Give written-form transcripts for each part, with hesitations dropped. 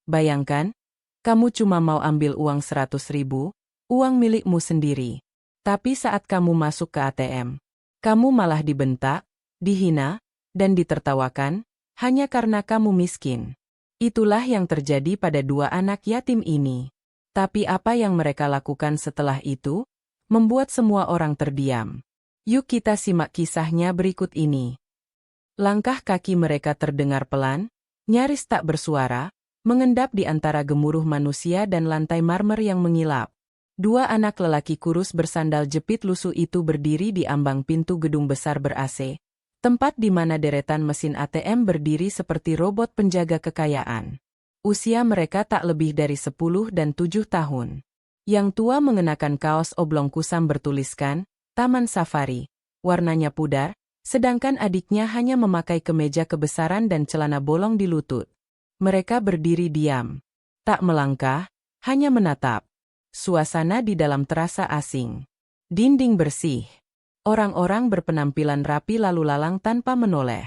Bayangkan, kamu cuma mau ambil uang 100.000, uang milikmu sendiri. Tapi saat kamu masuk ke ATM, kamu malah dibentak, dihina, dan ditertawakan, hanya karena kamu miskin. Itulah yang terjadi pada dua anak yatim ini. Tapi apa yang mereka lakukan setelah itu, membuat semua orang terdiam. Yuk kita simak kisahnya berikut ini. Langkah kaki mereka terdengar pelan, nyaris tak bersuara, mengendap di antara gemuruh manusia dan lantai marmer yang mengilap. Dua anak lelaki kurus bersandal jepit lusuh itu berdiri di ambang pintu gedung besar ber-AC, tempat di mana deretan mesin ATM berdiri seperti robot penjaga kekayaan. Usia mereka tak lebih dari 10 dan 7 tahun. Yang tua mengenakan kaos oblong kusam bertuliskan, Taman Safari, warnanya pudar, sedangkan adiknya hanya memakai kemeja kebesaran dan celana bolong di lutut. Mereka berdiri diam, tak melangkah, hanya menatap. Suasana di dalam terasa asing. Dinding bersih. Orang-orang berpenampilan rapi lalu lalang tanpa menoleh.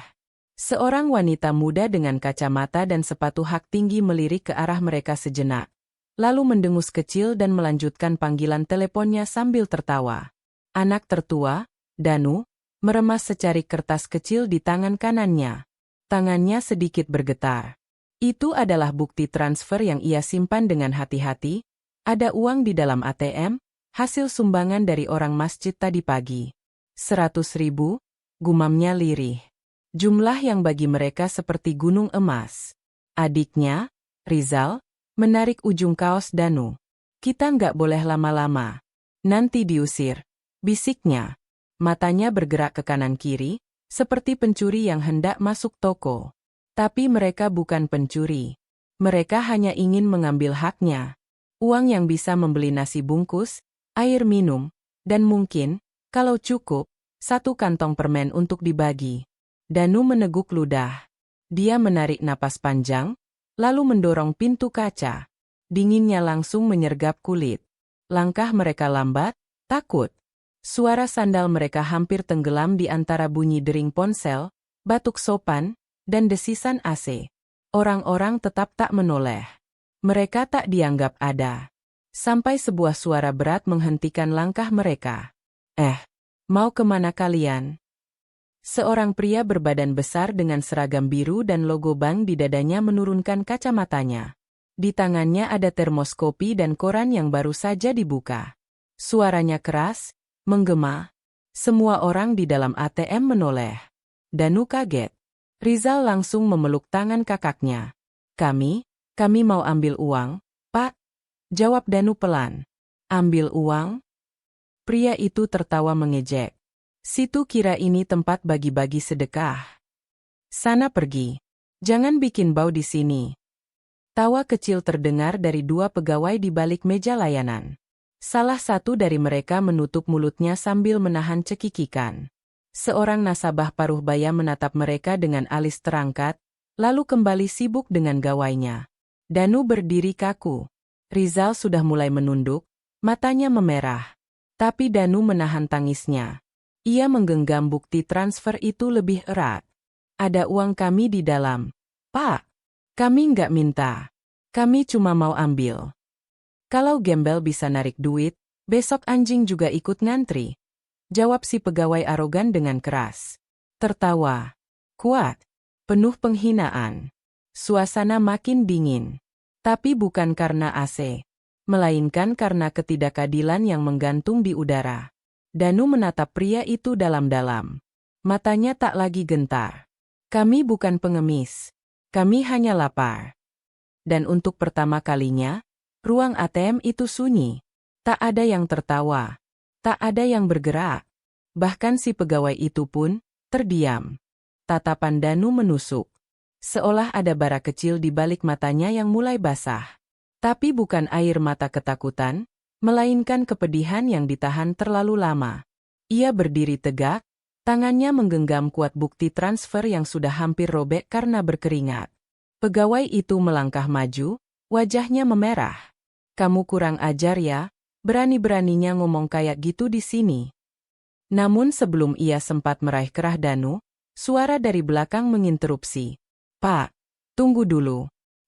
Seorang wanita muda dengan kacamata dan sepatu hak tinggi melirik ke arah mereka sejenak. Lalu mendengus kecil dan melanjutkan panggilan teleponnya sambil tertawa. Anak tertua, Danu, meremas secarik kertas kecil di tangan kanannya. Tangannya sedikit bergetar. Itu adalah bukti transfer yang ia simpan dengan hati-hati. Ada uang di dalam ATM, hasil sumbangan dari orang masjid tadi pagi. 100.000, gumamnya lirih. Jumlah yang bagi mereka seperti gunung emas. Adiknya, Rizal, menarik ujung kaos Danu. Kita nggak boleh lama-lama. Nanti diusir, bisiknya. Matanya bergerak ke kanan-kiri, seperti pencuri yang hendak masuk toko. Tapi mereka bukan pencuri. Mereka hanya ingin mengambil haknya. Uang yang bisa membeli nasi bungkus, air minum, dan mungkin, kalau cukup, satu kantong permen untuk dibagi. Danu meneguk ludah. Dia menarik napas panjang, lalu mendorong pintu kaca. Dinginnya langsung menyergap kulit. Langkah mereka lambat, takut. Suara sandal mereka hampir tenggelam di antara bunyi dering ponsel, batuk sopan, dan desisan AC. Orang-orang tetap tak menoleh. Mereka tak dianggap ada. Sampai sebuah suara berat menghentikan langkah mereka. Mau kemana kalian? Seorang pria berbadan besar dengan seragam biru dan logo bank di dadanya menurunkan kacamatanya. Di tangannya ada termos kopi dan koran yang baru saja dibuka. Suaranya keras, menggema. Semua orang di dalam ATM menoleh. Danu kaget. Rizal langsung memeluk tangan kakaknya. Kami mau ambil uang, Pak. Jawab Danu pelan. Ambil uang? Pria itu tertawa mengejek. Situ kira ini tempat bagi-bagi sedekah. Sana pergi. Jangan bikin bau di sini. Tawa kecil terdengar dari dua pegawai di balik meja layanan. Salah satu dari mereka menutup mulutnya sambil menahan cekikikan. Seorang nasabah paruh baya menatap mereka dengan alis terangkat, lalu kembali sibuk dengan gawainya. Danu berdiri kaku. Rizal sudah mulai menunduk, matanya memerah. Tapi Danu menahan tangisnya. Ia menggenggam bukti transfer itu lebih erat. Ada uang kami di dalam. Pak, kami nggak minta. Kami cuma mau ambil. Kalau gembel bisa narik duit, besok anjing juga ikut ngantri. Jawab si pegawai arogan dengan keras. Tertawa. Kuat. Penuh penghinaan. Suasana makin dingin. Tapi bukan karena AC. Melainkan karena ketidakadilan yang menggantung di udara. Danu menatap pria itu dalam-dalam. Matanya tak lagi gentar. Kami bukan pengemis. Kami hanya lapar. Dan untuk pertama kalinya, ruang ATM itu sunyi. Tak ada yang tertawa. Tak ada yang bergerak. Bahkan si pegawai itu pun terdiam. Tatapan Danu menusuk. Seolah ada bara kecil di balik matanya yang mulai basah. Tapi bukan air mata ketakutan, melainkan kepedihan yang ditahan terlalu lama. Ia berdiri tegak, tangannya menggenggam kuat bukti transfer yang sudah hampir robek karena berkeringat. Pegawai itu melangkah maju, wajahnya memerah. Kamu kurang ajar ya, berani-beraninya ngomong kayak gitu di sini. Namun sebelum ia sempat meraih kerah Danu, suara dari belakang menginterupsi. Pak, tunggu dulu.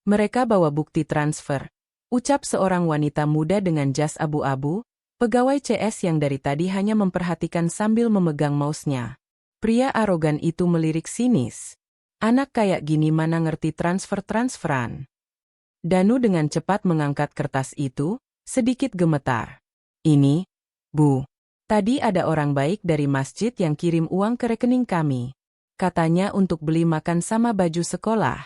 Mereka bawa bukti transfer, ucap seorang wanita muda dengan jas abu-abu, pegawai CS yang dari tadi hanya memperhatikan sambil memegang mouse-nya. Pria arogan itu melirik sinis. Anak kayak gini mana ngerti transfer-transferan. Danu dengan cepat mengangkat kertas itu, sedikit gemetar. Ini, Bu. Tadi ada orang baik dari masjid yang kirim uang ke rekening kami. Katanya untuk beli makan sama baju sekolah.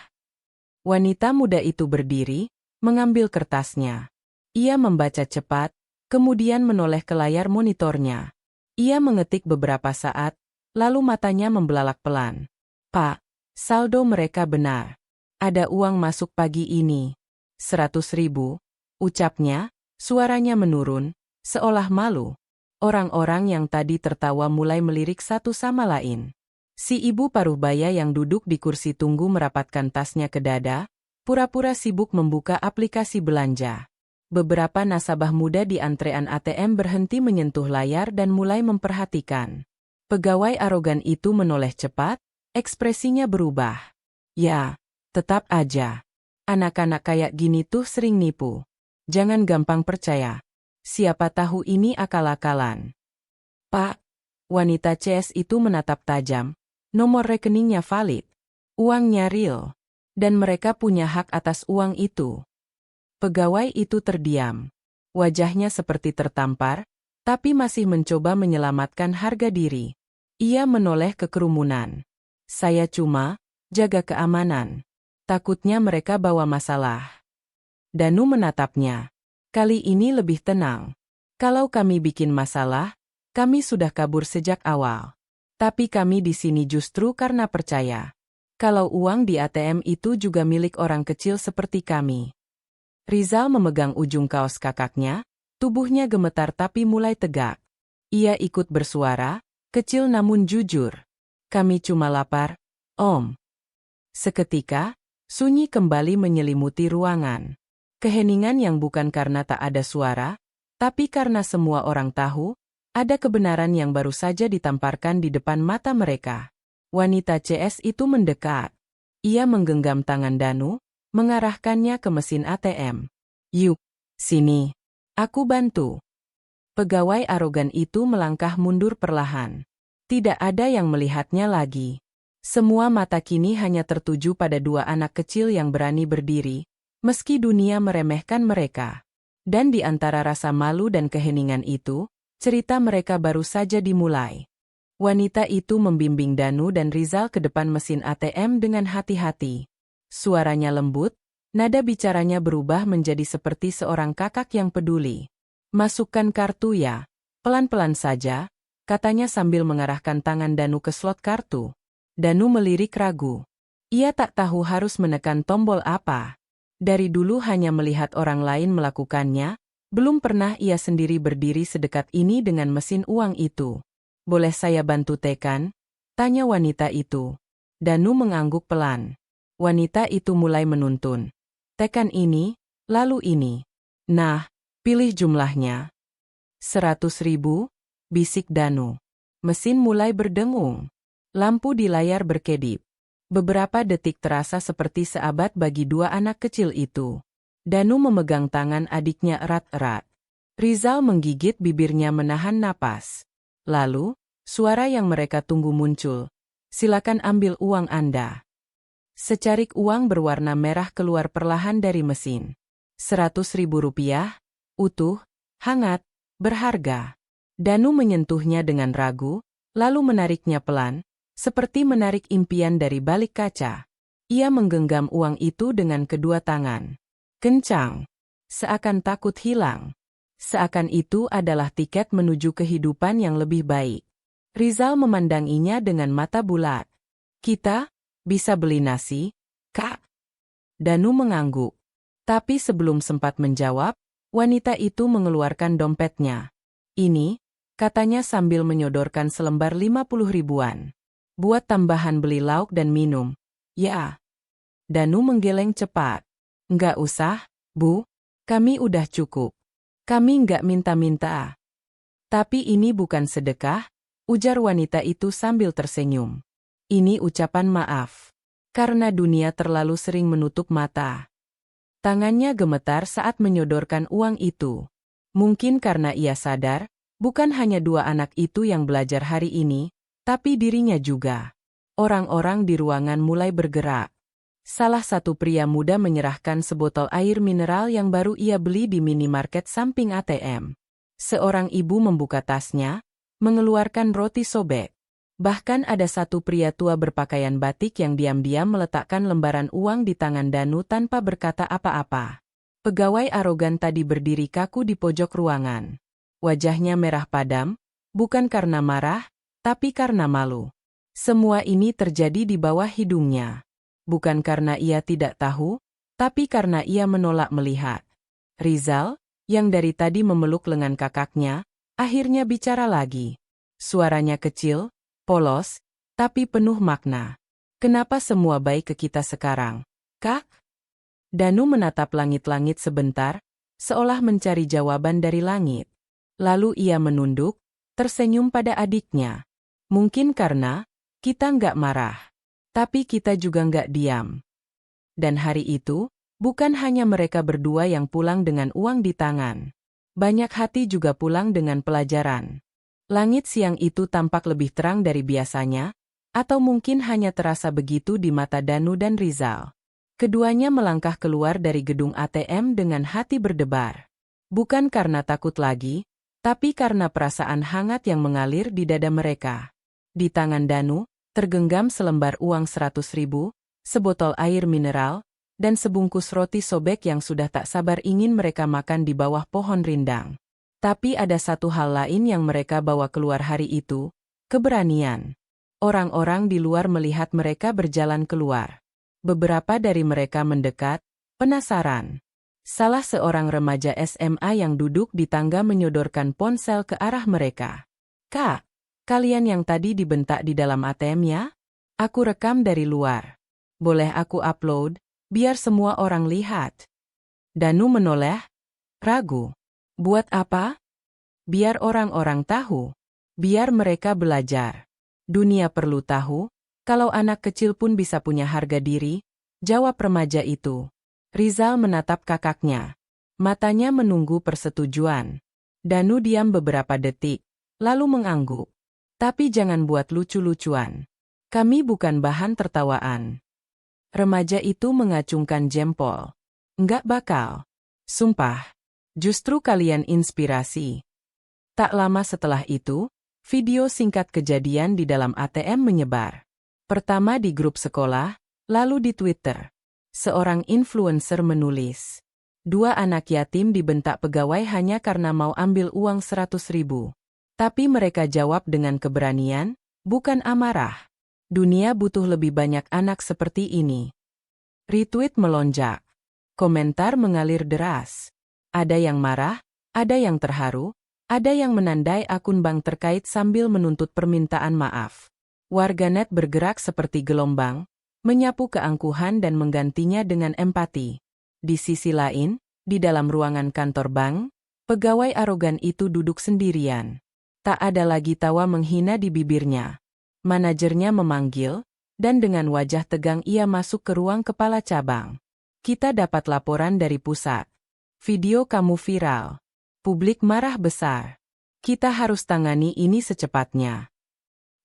Wanita muda itu berdiri, mengambil kertasnya. Ia membaca cepat, kemudian menoleh ke layar monitornya. Ia mengetik beberapa saat, lalu matanya membelalak pelan. Pak, saldo mereka benar. Ada uang masuk pagi ini. 100.000, ucapnya, suaranya menurun, seolah malu. Orang-orang yang tadi tertawa mulai melirik satu sama lain. Si ibu paruh baya yang duduk di kursi tunggu merapatkan tasnya ke dada, pura-pura sibuk membuka aplikasi belanja. Beberapa nasabah muda di antrean ATM berhenti menyentuh layar dan mulai memperhatikan. Pegawai arogan itu menoleh cepat, ekspresinya berubah. Ya, tetap aja. Anak-anak kayak gini tuh sering nipu. Jangan gampang percaya. Siapa tahu ini akal-akalan. Pak, wanita CS itu menatap tajam. Nomor rekeningnya valid. Uangnya real. Dan mereka punya hak atas uang itu. Pegawai itu terdiam. Wajahnya seperti tertampar, tapi masih mencoba menyelamatkan harga diri. Ia menoleh ke kerumunan. Saya cuma jaga keamanan. Takutnya mereka bawa masalah. Danu menatapnya. Kali ini lebih tenang. Kalau kami bikin masalah, kami sudah kabur sejak awal. Tapi kami di sini justru karena percaya. Kalau uang di ATM itu juga milik orang kecil seperti kami. Rizal memegang ujung kaos kakaknya, tubuhnya gemetar tapi mulai tegak. Ia ikut bersuara, kecil namun jujur. Kami cuma lapar, Om. Seketika, sunyi kembali menyelimuti ruangan. Keheningan yang bukan karena tak ada suara, tapi karena semua orang tahu, ada kebenaran yang baru saja ditamparkan di depan mata mereka. Wanita CS itu mendekat. Ia menggenggam tangan Danu, mengarahkannya ke mesin ATM. Yuk, sini. Aku bantu. Pegawai arogan itu melangkah mundur perlahan. Tidak ada yang melihatnya lagi. Semua mata kini hanya tertuju pada dua anak kecil yang berani berdiri, meski dunia meremehkan mereka. Dan di antara rasa malu dan keheningan itu, cerita mereka baru saja dimulai. Wanita itu membimbing Danu dan Rizal ke depan mesin ATM dengan hati-hati. Suaranya lembut, nada bicaranya berubah menjadi seperti seorang kakak yang peduli. Masukkan kartu ya, pelan-pelan saja, katanya sambil mengarahkan tangan Danu ke slot kartu. Danu melirik ragu. Ia tak tahu harus menekan tombol apa. Dari dulu hanya melihat orang lain melakukannya, belum pernah ia sendiri berdiri sedekat ini dengan mesin uang itu. Boleh saya bantu tekan? Tanya wanita itu. Danu mengangguk pelan. Wanita itu mulai menuntun. Tekan ini, lalu ini. Nah, pilih jumlahnya. 100.000, bisik Danu. Mesin mulai berdengung. Lampu di layar berkedip. Beberapa detik terasa seperti seabad bagi dua anak kecil itu. Danu memegang tangan adiknya erat-erat. Rizal menggigit bibirnya menahan napas. Lalu, suara yang mereka tunggu muncul. Silakan ambil uang Anda. Secarik uang berwarna merah keluar perlahan dari mesin. 100.000 rupiah, utuh, hangat, berharga. Danu menyentuhnya dengan ragu, lalu menariknya pelan, seperti menarik impian dari balik kaca. Ia menggenggam uang itu dengan kedua tangan. Kencang. Seakan takut hilang. Seakan itu adalah tiket menuju kehidupan yang lebih baik. Rizal memandanginya dengan mata bulat. Kita bisa beli nasi, Kak? Danu mengangguk. Tapi sebelum sempat menjawab, wanita itu mengeluarkan dompetnya. Ini, katanya sambil menyodorkan selembar 50 ribuan. Buat tambahan beli lauk dan minum. Ya. Danu menggeleng cepat. Nggak usah, Bu. Kami udah cukup. Kami nggak minta-minta. Tapi ini bukan sedekah, ujar wanita itu sambil tersenyum. Ini ucapan maaf. Karena dunia terlalu sering menutup mata. Tangannya gemetar saat menyodorkan uang itu. Mungkin karena ia sadar, bukan hanya dua anak itu yang belajar hari ini, tapi dirinya juga. Orang-orang di ruangan mulai bergerak. Salah satu pria muda menyerahkan sebotol air mineral yang baru ia beli di minimarket samping ATM. Seorang ibu membuka tasnya, mengeluarkan roti sobek. Bahkan ada satu pria tua berpakaian batik yang diam-diam meletakkan lembaran uang di tangan Danu tanpa berkata apa-apa. Pegawai arogan tadi berdiri kaku di pojok ruangan. Wajahnya merah padam, bukan karena marah, tapi karena malu. Semua ini terjadi di bawah hidungnya. Bukan karena ia tidak tahu, tapi karena ia menolak melihat. Rizal, yang dari tadi memeluk lengan kakaknya, akhirnya bicara lagi. Suaranya kecil, polos, tapi penuh makna. Kenapa semua baik ke kita sekarang, Kak? Danu menatap langit-langit sebentar, seolah mencari jawaban dari langit. Lalu ia menunduk, tersenyum pada adiknya. Mungkin karena kita nggak marah, tapi kita juga nggak diam. Dan hari itu, bukan hanya mereka berdua yang pulang dengan uang di tangan. Banyak hati juga pulang dengan pelajaran. Langit siang itu tampak lebih terang dari biasanya, atau mungkin hanya terasa begitu di mata Danu dan Rizal. Keduanya melangkah keluar dari gedung ATM dengan hati berdebar. Bukan karena takut lagi, tapi karena perasaan hangat yang mengalir di dada mereka. Di tangan Danu, tergenggam selembar uang 100.000, sebotol air mineral, dan sebungkus roti sobek yang sudah tak sabar ingin mereka makan di bawah pohon rindang. Tapi ada satu hal lain yang mereka bawa keluar hari itu, keberanian. Orang-orang di luar melihat mereka berjalan keluar. Beberapa dari mereka mendekat, penasaran. Salah seorang remaja SMA yang duduk di tangga menyodorkan ponsel ke arah mereka. Kak, kalian yang tadi dibentak di dalam ATM-nya? Aku rekam dari luar. Boleh aku upload, biar semua orang lihat? Danu menoleh, ragu. Buat apa? Biar orang-orang tahu. Biar mereka belajar. Dunia perlu tahu, kalau anak kecil pun bisa punya harga diri, jawab remaja itu. Rizal menatap kakaknya. Matanya menunggu persetujuan. Danu diam beberapa detik, lalu mengangguk. Tapi jangan buat lucu-lucuan. Kami bukan bahan tertawaan. Remaja itu mengacungkan jempol. Enggak bakal. Sumpah. Justru kalian inspirasi. Tak lama setelah itu, video singkat kejadian di dalam ATM menyebar. Pertama di grup sekolah, lalu di Twitter. Seorang influencer menulis, 2 anak yatim dibentak pegawai hanya karena mau ambil uang 100.000. Tapi mereka jawab dengan keberanian, bukan amarah. Dunia butuh lebih banyak anak seperti ini. Retweet melonjak. Komentar mengalir deras. Ada yang marah, ada yang terharu, ada yang menandai akun bank terkait sambil menuntut permintaan maaf. Warganet bergerak seperti gelombang, menyapu keangkuhan dan menggantinya dengan empati. Di sisi lain, di dalam ruangan kantor bank, pegawai arogan itu duduk sendirian. Tak ada lagi tawa menghina di bibirnya. Manajernya memanggil, dan dengan wajah tegang ia masuk ke ruang kepala cabang. Kita dapat laporan dari pusat. Video kamu viral. Publik marah besar. Kita harus tangani ini secepatnya.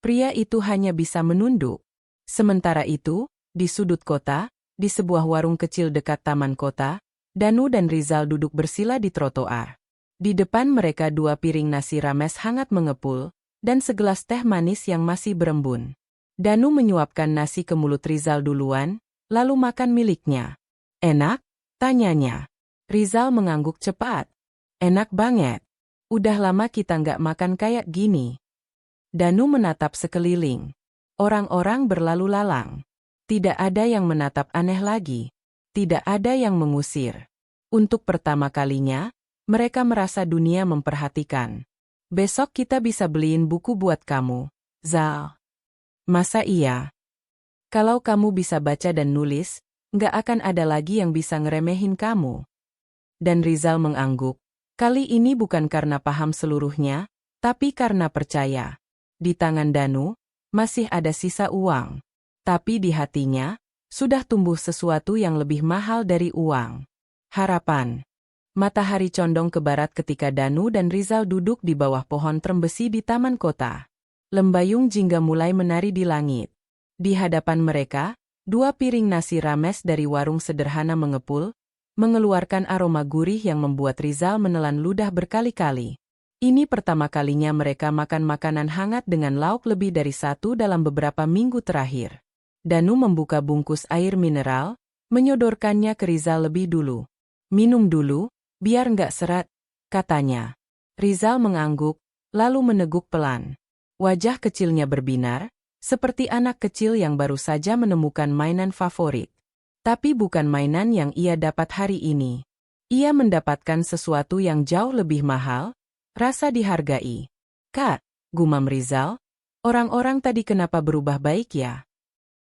Pria itu hanya bisa menunduk. Sementara itu, di sudut kota, di sebuah warung kecil dekat taman kota, Danu dan Rizal duduk bersila di trotoar. Di depan mereka 2 piring nasi rames hangat mengepul, dan segelas teh manis yang masih berembun. Danu menyuapkan nasi ke mulut Rizal duluan, lalu makan miliknya. Enak? Tanyanya. Rizal mengangguk cepat. Enak banget. Udah lama kita nggak makan kayak gini. Danu menatap sekeliling. Orang-orang berlalu lalang. Tidak ada yang menatap aneh lagi. Tidak ada yang mengusir. Untuk pertama kalinya, mereka merasa dunia memperhatikan. Besok kita bisa beliin buku buat kamu, Zal. Masa iya? Kalau kamu bisa baca dan nulis, nggak akan ada lagi yang bisa ngeremehin kamu. Dan Rizal mengangguk. Kali ini bukan karena paham seluruhnya, tapi karena percaya. Di tangan Danu, masih ada sisa uang. Tapi di hatinya, sudah tumbuh sesuatu yang lebih mahal dari uang. Harapan. Matahari condong ke barat ketika Danu dan Rizal duduk di bawah pohon trembesi di taman kota. Lembayung jingga mulai menari di langit. Di hadapan mereka, 2 piring nasi rames dari warung sederhana mengepul, mengeluarkan aroma gurih yang membuat Rizal menelan ludah berkali-kali. Ini pertama kalinya mereka makan makanan hangat dengan lauk lebih dari 1 dalam beberapa minggu terakhir. Danu membuka bungkus air mineral, menyodorkannya ke Rizal lebih dulu. "Minum dulu, biar nggak seret," katanya. Rizal mengangguk, lalu meneguk pelan. Wajah kecilnya berbinar, seperti anak kecil yang baru saja menemukan mainan favorit. Tapi bukan mainan yang ia dapat hari ini. Ia mendapatkan sesuatu yang jauh lebih mahal, rasa dihargai. "Kak," gumam Rizal, "orang-orang tadi kenapa berubah baik ya?"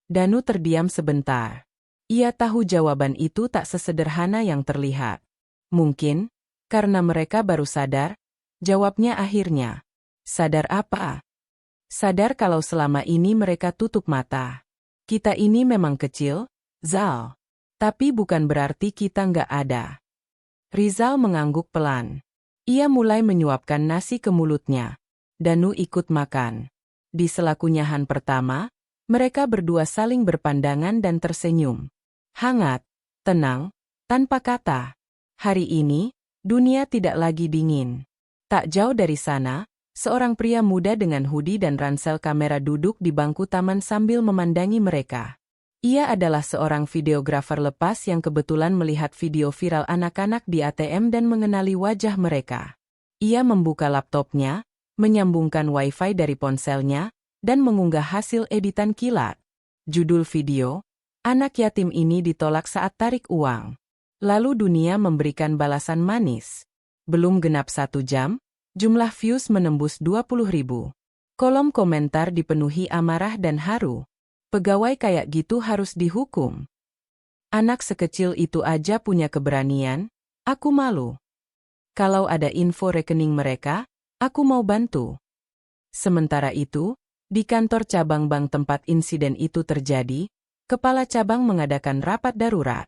Danu terdiam sebentar. Ia tahu jawaban itu tak sesederhana yang terlihat. "Mungkin, karena mereka baru sadar," jawabnya akhirnya. "Sadar apa?" "Sadar kalau selama ini mereka tutup mata. Kita ini memang kecil, Zal. Tapi bukan berarti kita nggak ada." Rizal mengangguk pelan. Ia mulai menyuapkan nasi ke mulutnya. Danu ikut makan. Di sela kunyahan pertama, mereka berdua saling berpandangan dan tersenyum. Hangat, tenang, tanpa kata. Hari ini, dunia tidak lagi dingin. Tak jauh dari sana, seorang pria muda dengan hoodie dan ransel kamera duduk di bangku taman sambil memandangi mereka. Ia adalah seorang videografer lepas yang kebetulan melihat video viral anak-anak di ATM dan mengenali wajah mereka. Ia membuka laptopnya, menyambungkan wifi dari ponselnya, dan mengunggah hasil editan kilat. Judul video, "Anak yatim ini ditolak saat tarik uang." Lalu dunia memberikan balasan manis. Belum genap 1 jam, jumlah views menembus 20.000. Kolom komentar dipenuhi amarah dan haru. "Pegawai kayak gitu harus dihukum. Anak sekecil itu aja punya keberanian, aku malu. Kalau ada info rekening mereka, aku mau bantu." Sementara itu, di kantor cabang bank tempat insiden itu terjadi, kepala cabang mengadakan rapat darurat.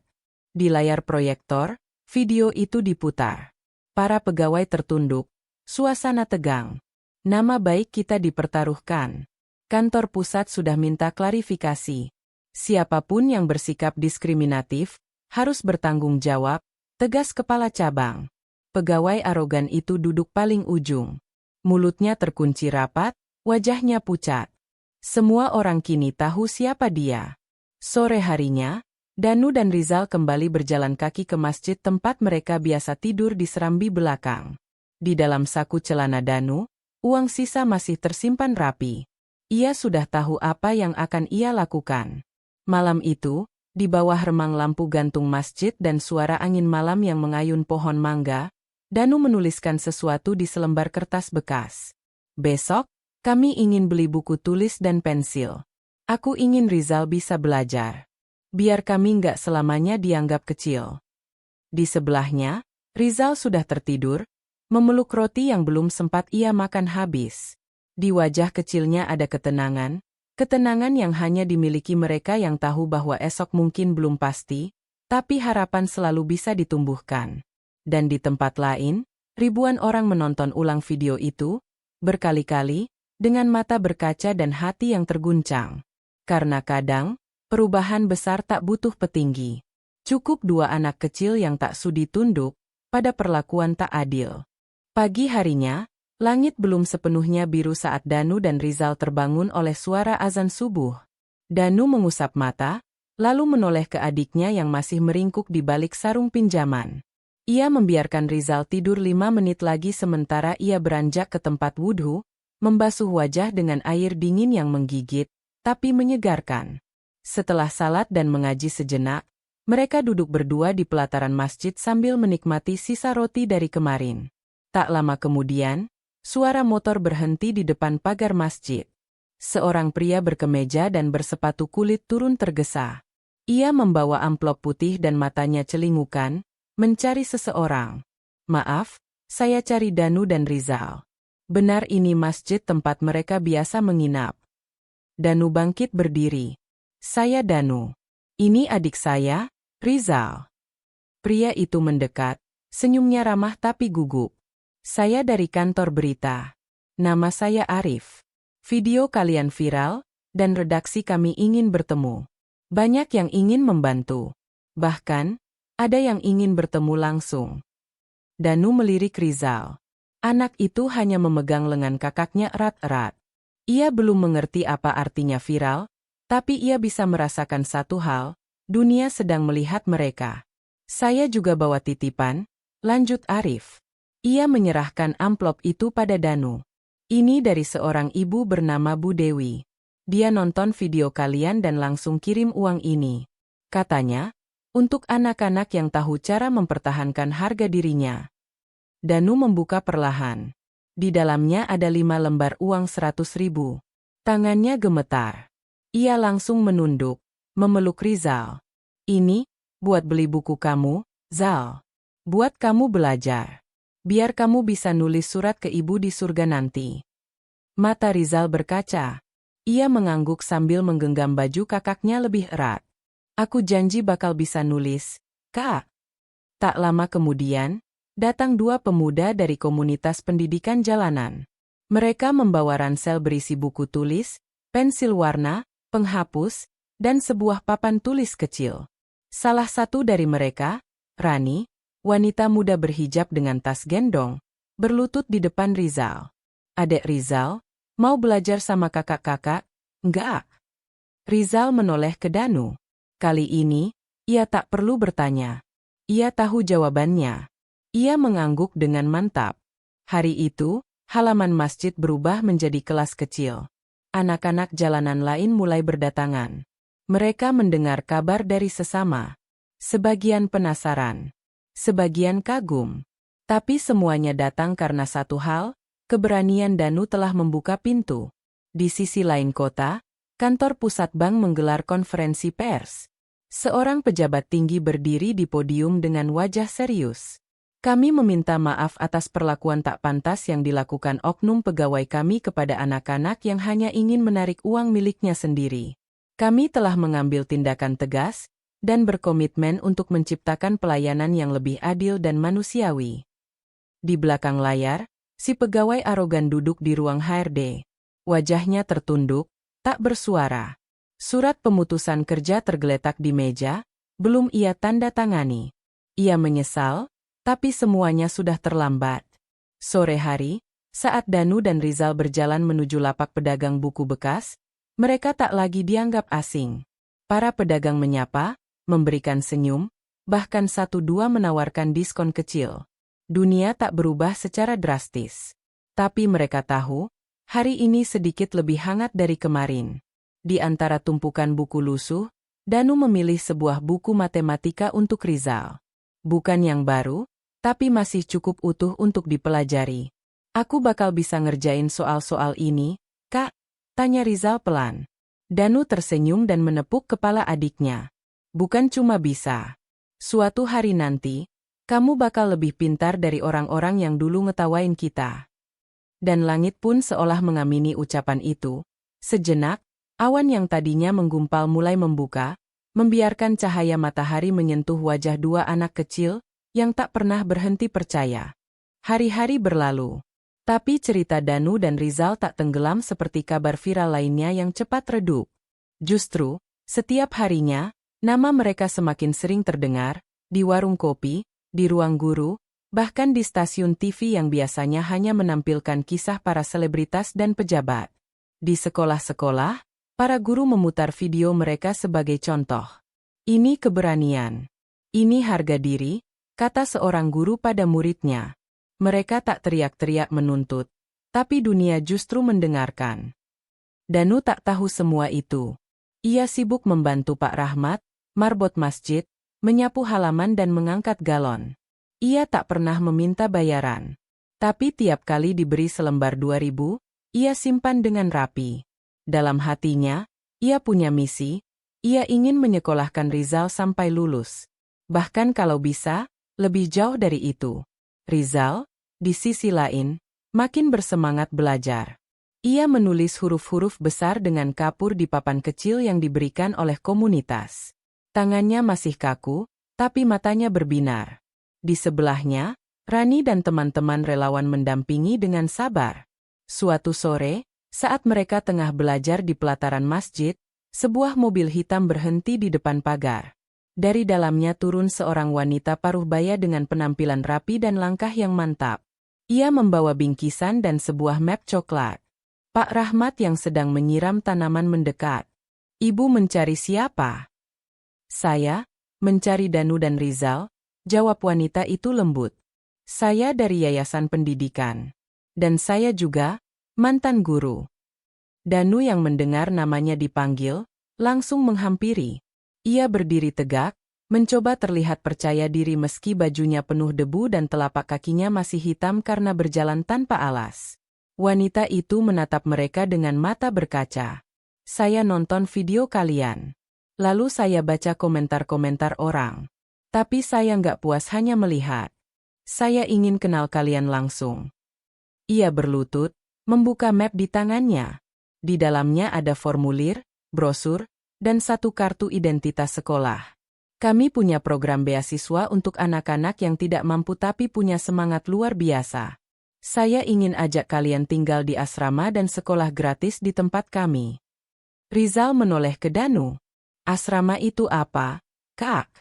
Di layar proyektor, video itu diputar. Para pegawai tertunduk, suasana tegang. Nama baik kita dipertaruhkan. Kantor pusat sudah minta klarifikasi. Siapapun yang bersikap diskriminatif harus bertanggung jawab, tegas kepala cabang. Pegawai arogan itu duduk paling ujung. Mulutnya terkunci rapat, wajahnya pucat. Semua orang kini tahu siapa dia. Sore harinya, Danu dan Rizal kembali berjalan kaki ke masjid tempat mereka biasa tidur di serambi belakang. Di dalam saku celana Danu, uang sisa masih tersimpan rapi. Ia sudah tahu apa yang akan ia lakukan. Malam itu, di bawah remang lampu gantung masjid dan suara angin malam yang mengayun pohon mangga, Danu menuliskan sesuatu di selembar kertas bekas. "Besok, kami ingin beli buku tulis dan pensil. Aku ingin Rizal bisa belajar. Biar kami nggak selamanya dianggap kecil." Di sebelahnya, Rizal sudah tertidur, memeluk roti yang belum sempat ia makan habis. Di wajah kecilnya ada ketenangan, ketenangan yang hanya dimiliki mereka yang tahu bahwa esok mungkin belum pasti, tapi harapan selalu bisa ditumbuhkan. Dan di tempat lain, ribuan orang menonton ulang video itu, berkali-kali, dengan mata berkaca dan hati yang terguncang. Karena kadang, perubahan besar tak butuh petinggi. Cukup 2 anak kecil yang tak sudi tunduk pada perlakuan tak adil. Pagi harinya, langit belum sepenuhnya biru saat Danu dan Rizal terbangun oleh suara azan subuh. Danu mengusap mata, lalu menoleh ke adiknya yang masih meringkuk di balik sarung pinjaman. Ia membiarkan Rizal tidur 5 menit lagi sementara ia beranjak ke tempat wudhu, membasuh wajah dengan air dingin yang menggigit, tapi menyegarkan. Setelah salat dan mengaji sejenak, mereka duduk berdua di pelataran masjid sambil menikmati sisa roti dari kemarin. Tak lama kemudian, suara motor berhenti di depan pagar masjid. Seorang pria berkemeja dan bersepatu kulit turun tergesa. Ia membawa amplop putih dan matanya celingukan, mencari seseorang. "Maaf, saya cari Danu dan Rizal. Benar ini masjid tempat mereka biasa menginap?" Danu bangkit berdiri. "Saya Danu. Ini adik saya, Rizal." Pria itu mendekat, senyumnya ramah tapi gugup. Saya dari kantor berita. Nama saya Arif. Video kalian viral, dan redaksi kami ingin bertemu. Banyak yang ingin membantu. Bahkan, ada yang ingin bertemu langsung. Danu melirik Rizal. Anak itu hanya memegang lengan kakaknya erat-erat. Ia belum mengerti apa artinya viral, tapi ia bisa merasakan satu hal, dunia sedang melihat mereka. Saya juga bawa titipan, lanjut Arif. Ia menyerahkan amplop itu pada Danu. Ini dari seorang ibu bernama Bu Dewi. Dia nonton video kalian dan langsung kirim uang ini. Katanya, untuk anak-anak yang tahu cara mempertahankan harga dirinya. Danu membuka perlahan. Di dalamnya ada 5 lembar uang 100.000. Tangannya gemetar. Ia langsung menunduk, memeluk Rizal. Ini, buat beli buku kamu, Zal. Buat kamu belajar. Biar kamu bisa nulis surat ke ibu di surga nanti. Mata Rizal berkaca. Ia mengangguk sambil menggenggam baju kakaknya lebih erat. Aku janji bakal bisa nulis, Kak. Tak lama kemudian, datang 2 pemuda dari komunitas pendidikan jalanan. Mereka membawa ransel berisi buku tulis, pensil warna, penghapus, dan sebuah papan tulis kecil. Salah satu dari mereka, Rani, wanita muda berhijab dengan tas gendong, berlutut di depan Rizal. Adek Rizal, mau belajar sama kakak-kakak? Enggak. Rizal menoleh ke Danu. Kali ini, ia tak perlu bertanya. Ia tahu jawabannya. Ia mengangguk dengan mantap. Hari itu, halaman masjid berubah menjadi kelas kecil. Anak-anak jalanan lain mulai berdatangan. Mereka mendengar kabar dari sesama. Sebagian penasaran. Sebagian kagum. Tapi semuanya datang karena satu hal, keberanian Danu telah membuka pintu. Di sisi lain kota, kantor pusat bank menggelar konferensi pers. Seorang pejabat tinggi berdiri di podium dengan wajah serius. Kami meminta maaf atas perlakuan tak pantas yang dilakukan oknum pegawai kami kepada anak-anak yang hanya ingin menarik uang miliknya sendiri. Kami telah mengambil tindakan tegas dan berkomitmen untuk menciptakan pelayanan yang lebih adil dan manusiawi. Di belakang layar, si pegawai arogan duduk di ruang HRD. Wajahnya tertunduk, tak bersuara. Surat pemutusan kerja tergeletak di meja, belum ia tanda tangani. Ia menyesal, tapi semuanya sudah terlambat. Sore hari, saat Danu dan Rizal berjalan menuju lapak pedagang buku bekas, mereka tak lagi dianggap asing. Para pedagang menyapa, memberikan senyum, bahkan 1-2 menawarkan diskon kecil. Dunia tak berubah secara drastis. Tapi mereka tahu, hari ini sedikit lebih hangat dari kemarin. Di antara tumpukan buku lusuh, Danu memilih sebuah buku matematika untuk Rizal. Bukan yang baru, tapi masih cukup utuh untuk dipelajari. Aku bakal bisa ngerjain soal-soal ini, Kak? Tanya Rizal pelan. Danu tersenyum dan menepuk kepala adiknya. Bukan cuma bisa. Suatu hari nanti, kamu bakal lebih pintar dari orang-orang yang dulu ngetawain kita. Dan langit pun seolah mengamini ucapan itu. Sejenak, awan yang tadinya menggumpal mulai membuka, membiarkan cahaya matahari menyentuh wajah 2 anak kecil, yang tak pernah berhenti percaya. Hari-hari berlalu. Tapi cerita Danu dan Rizal tak tenggelam seperti kabar viral lainnya yang cepat redup. Justru, setiap harinya, nama mereka semakin sering terdengar, di warung kopi, di ruang guru, bahkan di stasiun TV yang biasanya hanya menampilkan kisah para selebritas dan pejabat. Di sekolah-sekolah, para guru memutar video mereka sebagai contoh. Ini keberanian. Ini harga diri, kata seorang guru pada muridnya. Mereka tak teriak-teriak menuntut, tapi dunia justru mendengarkan. Danu tak tahu semua itu. Ia sibuk membantu Pak Rahmat, marbot masjid, menyapu halaman dan mengangkat galon. Ia tak pernah meminta bayaran. Tapi tiap kali diberi selembar 2.000, ia simpan dengan rapi. Dalam hatinya, ia punya misi, ia ingin menyekolahkan Rizal sampai lulus. Bahkan kalau bisa, lebih jauh dari itu. Rizal, di sisi lain, makin bersemangat belajar. Ia menulis huruf-huruf besar dengan kapur di papan kecil yang diberikan oleh komunitas. Tangannya masih kaku, tapi matanya berbinar. Di sebelahnya, Rani dan teman-teman relawan mendampingi dengan sabar. Suatu sore, saat mereka tengah belajar di pelataran masjid, sebuah mobil hitam berhenti di depan pagar. Dari dalamnya turun seorang wanita paruh baya dengan penampilan rapi dan langkah yang mantap. Ia membawa bingkisan dan sebuah map coklat. Pak Rahmat yang sedang menyiram tanaman mendekat. Ibu mencari siapa? Saya, mencari Danu dan Rizal, jawab wanita itu lembut. Saya dari Yayasan Pendidikan. Dan saya juga, mantan guru. Danu yang mendengar namanya dipanggil, langsung menghampiri. Ia berdiri tegak, mencoba terlihat percaya diri meski bajunya penuh debu dan telapak kakinya masih hitam karena berjalan tanpa alas. Wanita itu menatap mereka dengan mata berkaca. Saya nonton video kalian. Lalu saya baca komentar-komentar orang. Tapi saya nggak puas hanya melihat. Saya ingin kenal kalian langsung. Ia berlutut, membuka map di tangannya. Di dalamnya ada formulir, brosur, dan satu kartu identitas sekolah. Kami punya program beasiswa untuk anak-anak yang tidak mampu tapi punya semangat luar biasa. Saya ingin ajak kalian tinggal di asrama dan sekolah gratis di tempat kami. Rizal menoleh ke Danu. Asrama itu apa, Kak?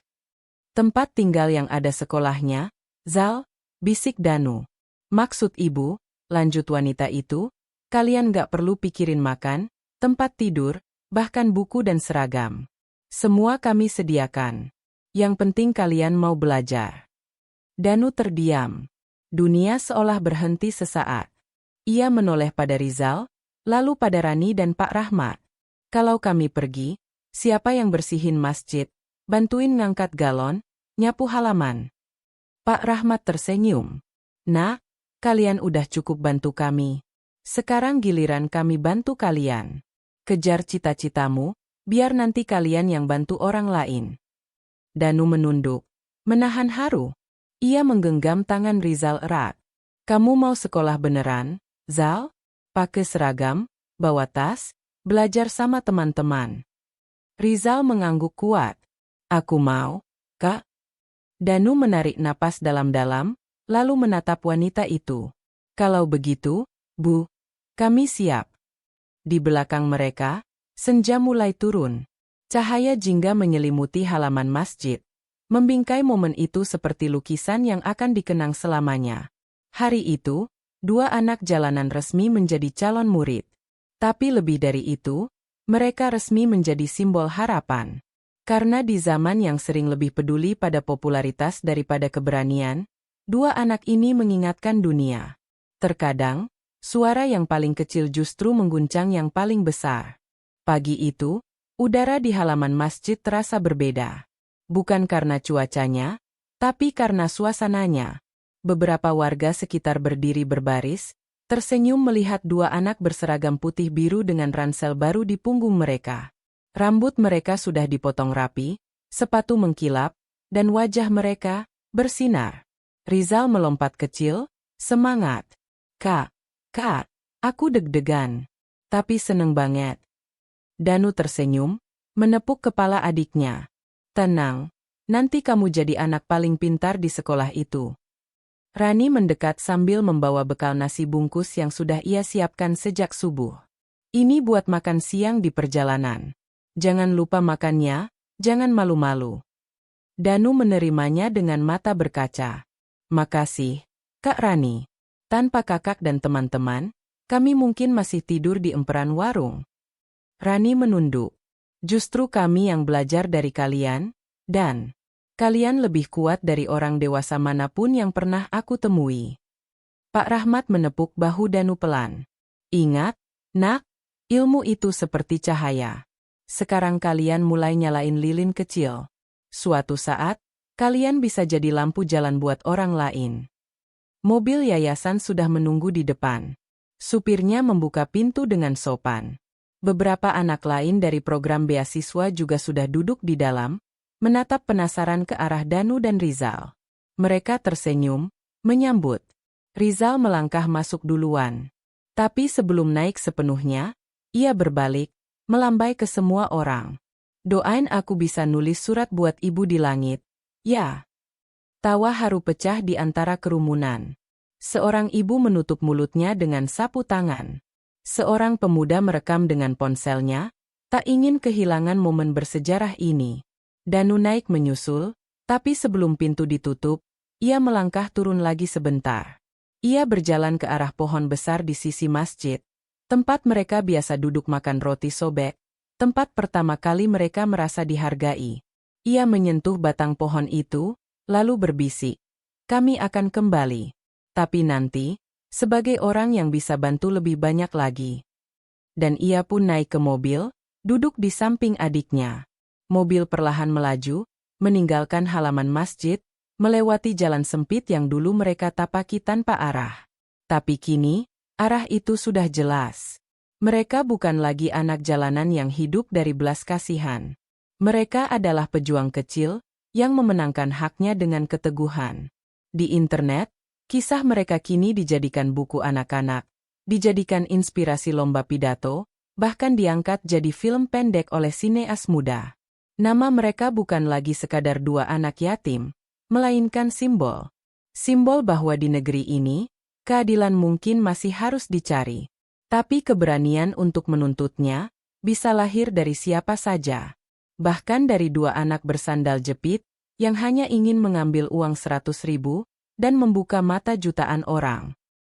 Tempat tinggal yang ada sekolahnya, Zal, bisik Danu. Maksud ibu, lanjut wanita itu, kalian gak perlu pikirin makan, tempat tidur, bahkan buku dan seragam. Semua kami sediakan. Yang penting kalian mau belajar. Danu terdiam. Dunia seolah berhenti sesaat. Ia menoleh pada Rizal, lalu pada Rani dan Pak Rahmat. Kalau kami pergi, siapa yang bersihin masjid, bantuin ngangkat galon, nyapu halaman? Pak Rahmat tersenyum. Nak, kalian udah cukup bantu kami. Sekarang giliran kami bantu kalian. Kejar cita-citamu, biar nanti kalian yang bantu orang lain. Danu menunduk, menahan haru. Ia menggenggam tangan Rizal erat. Kamu mau sekolah beneran, Zal? Pakai seragam, bawa tas, belajar sama teman-teman. Rizal mengangguk kuat. Aku mau, Kak. Danu menarik napas dalam-dalam, lalu menatap wanita itu. Kalau begitu, Bu, kami siap. Di belakang mereka, senja mulai turun. Cahaya jingga menyelimuti halaman masjid. Membingkai momen itu seperti lukisan yang akan dikenang selamanya. Hari itu, dua anak jalanan resmi menjadi calon murid. Tapi lebih dari itu, mereka resmi menjadi simbol harapan. Karena di zaman yang sering lebih peduli pada popularitas daripada keberanian, dua anak ini mengingatkan dunia. Terkadang, suara yang paling kecil justru mengguncang yang paling besar. Pagi itu, udara di halaman masjid terasa berbeda. Bukan karena cuacanya, tapi karena suasananya. Beberapa warga sekitar berdiri berbaris, tersenyum melihat dua anak berseragam putih biru dengan ransel baru di punggung mereka. Rambut mereka sudah dipotong rapi, sepatu mengkilap, dan wajah mereka bersinar. Rizal melompat kecil, semangat. Kak, aku deg-degan, tapi seneng banget. Danu tersenyum, menepuk kepala adiknya. Tenang, nanti kamu jadi anak paling pintar di sekolah itu. Rani mendekat sambil membawa bekal nasi bungkus yang sudah ia siapkan sejak subuh. Ini buat makan siang di perjalanan. Jangan lupa makannya, jangan malu-malu. Danu menerimanya dengan mata berkaca. Makasih, Kak Rani. Tanpa kakak dan teman-teman, kami mungkin masih tidur di emperan warung. Rani menunduk. Justru kami yang belajar dari kalian, dan kalian lebih kuat dari orang dewasa manapun yang pernah aku temui. Pak Rahmat menepuk bahu Danu pelan. Ingat, Nak, ilmu itu seperti cahaya. Sekarang kalian mulai nyalain lilin kecil. Suatu saat, kalian bisa jadi lampu jalan buat orang lain. Mobil yayasan sudah menunggu di depan. Supirnya membuka pintu dengan sopan. Beberapa anak lain dari program beasiswa juga sudah duduk di dalam, menatap penasaran ke arah Danu dan Rizal. Mereka tersenyum, menyambut. Rizal melangkah masuk duluan. Tapi sebelum naik sepenuhnya, ia berbalik, melambai ke semua orang. Doain aku bisa nulis surat buat ibu di langit, Ya. Tawa haru pecah di antara kerumunan. Seorang ibu menutup mulutnya dengan sapu tangan. Seorang pemuda merekam dengan ponselnya, tak ingin kehilangan momen bersejarah ini. Danu naik menyusul, tapi sebelum pintu ditutup, ia melangkah turun lagi sebentar. Ia berjalan ke arah pohon besar di sisi masjid, tempat mereka biasa duduk makan roti sobek, tempat pertama kali mereka merasa dihargai. Ia menyentuh batang pohon itu, lalu berbisik, "Kami akan kembali. Tapi nanti, sebagai orang yang bisa bantu lebih banyak lagi." Dan ia pun naik ke mobil, duduk di samping adiknya. Mobil perlahan melaju, meninggalkan halaman masjid, melewati jalan sempit yang dulu mereka tapaki tanpa arah. Tapi kini, arah itu sudah jelas. Mereka bukan lagi anak jalanan yang hidup dari belas kasihan. Mereka adalah pejuang kecil, yang memenangkan haknya dengan keteguhan. Di internet, kisah mereka kini dijadikan buku anak-anak, dijadikan inspirasi lomba pidato, bahkan diangkat jadi film pendek oleh sineas muda. Nama mereka bukan lagi sekadar dua anak yatim, melainkan simbol. Simbol bahwa di negeri ini, keadilan mungkin masih harus dicari. Tapi keberanian untuk menuntutnya, bisa lahir dari siapa saja. Bahkan dari dua anak bersandal jepit, yang hanya ingin mengambil uang 100.000, dan membuka mata jutaan orang.